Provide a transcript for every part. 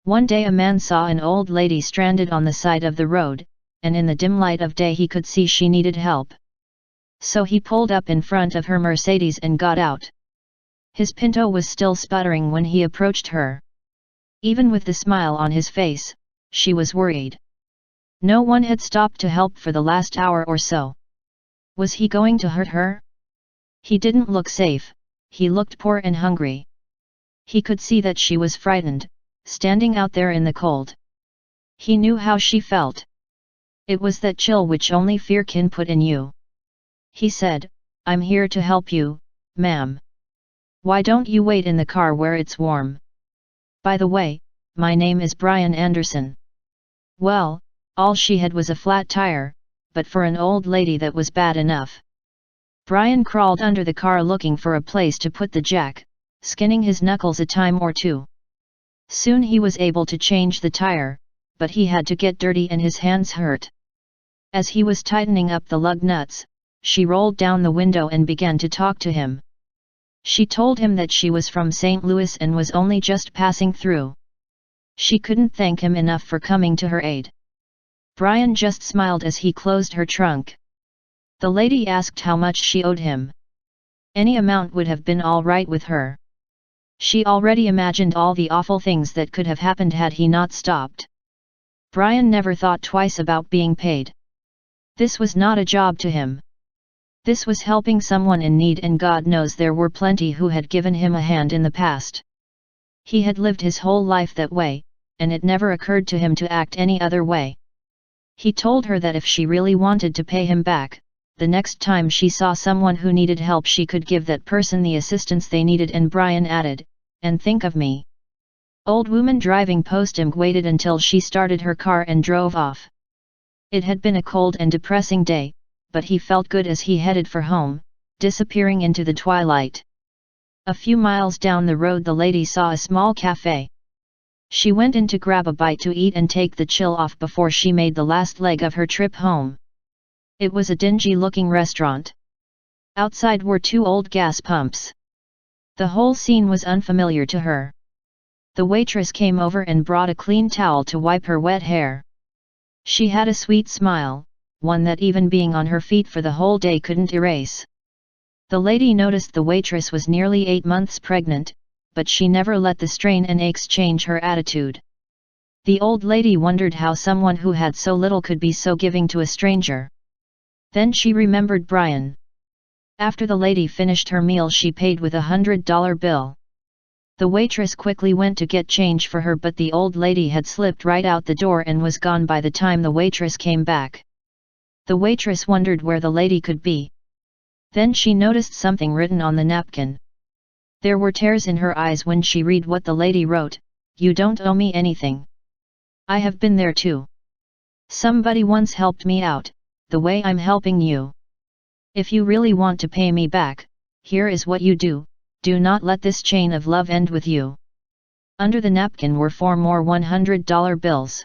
One day a man saw an old lady stranded on the side of the road, and in the dim light of day he could see she needed help. So he pulled up in front of her Mercedes and got out. His Pinto was still sputtering when he approached her. Even with the smile on his face, she was worried. No one had stopped to help for the last hour or so. Was he going to hurt her? He didn't look safe, he looked poor and hungry. He could see that she was frightened, standing out there in the cold. He knew how she felt. It was that chill which only fear can put in you. He said, "I'm here to help you, ma'am. Why don't you wait in the car where it's warm? By the way, my name is Brian Anderson." Well, all she had was a flat tire, but for an old lady that was bad enough. Brian crawled under the car looking for a place to put the jack, skinning his knuckles a time or two. Soon he was able to change the tire, but he had to get dirty and his hands hurt. As he was tightening up the lug nuts, she rolled down the window and began to talk to him. She told him that she was from St. Louis and was only just passing through. She couldn't thank him enough for coming to her aid. Brian just smiled as he closed her trunk. The lady asked how much she owed him. Any amount would have been all right with her. She already imagined all the awful things that could have happened had he not stopped. Brian never thought twice about being paid. This was not a job to him. This was helping someone in need, and God knows there were plenty who had given him a hand in the past. He had lived his whole life that way, and it never occurred to him to act any other way. He told her that if she really wanted to pay him back, the next time she saw someone who needed help she could give that person the assistance they needed, and Brian added, "And think of me." Old woman driving post him waited until she started her car and drove off. It had been a cold and depressing day, but he felt good as he headed for home, disappearing into the twilight. A few miles down the road the lady saw a small cafe. She went in to grab a bite to eat and take the chill off before she made the last leg of her trip home. It was a dingy-looking restaurant. Outside were two old gas pumps. The whole scene was unfamiliar to her. The waitress came over and brought a clean towel to wipe her wet hair. She had a sweet smile, one that even being on her feet for the whole day couldn't erase. The lady noticed the waitress was nearly 8 months pregnant, but she never let the strain and aches change her attitude. The old lady wondered how someone who had so little could be so giving to a stranger. Then she remembered Brian. After the lady finished her meal she paid with $100 bill. The waitress quickly went to get change for her, but the old lady had slipped right out the door and was gone by the time the waitress came back. The waitress wondered where the lady could be. Then she noticed something written on the napkin. There were tears in her eyes when she read what the lady wrote, "You don't owe me anything. I have been there too. Somebody once helped me out, the way I'm helping you. If you really want to pay me back, here is what you do, do not let this chain of love end with you." Under the napkin were 4 more $100 bills.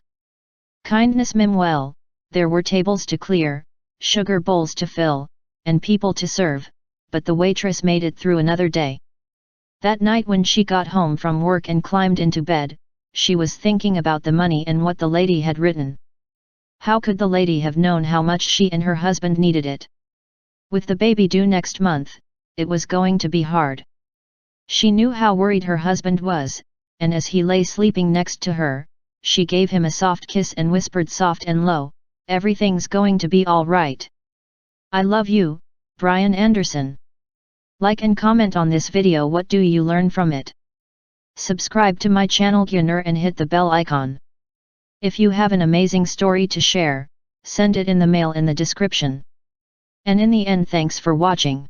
Kindness meant well, there were tables to clear, sugar bowls to fill, and people to serve, but the waitress made it through another day. That night when she got home from work and climbed into bed, she was thinking about the money and what the lady had written. How could the lady have known how much she and her husband needed it? With the baby due next month, it was going to be hard. She knew how worried her husband was, and as he lay sleeping next to her, she gave him a soft kiss and whispered soft and low, "Everything's going to be all right. I love you, Brian Anderson." Like and comment on this video. What do you learn from it? Subscribe to my channel Gyner and hit the bell icon. If you have an amazing story to share, send it in the mail in the description. And in the end, thanks for watching.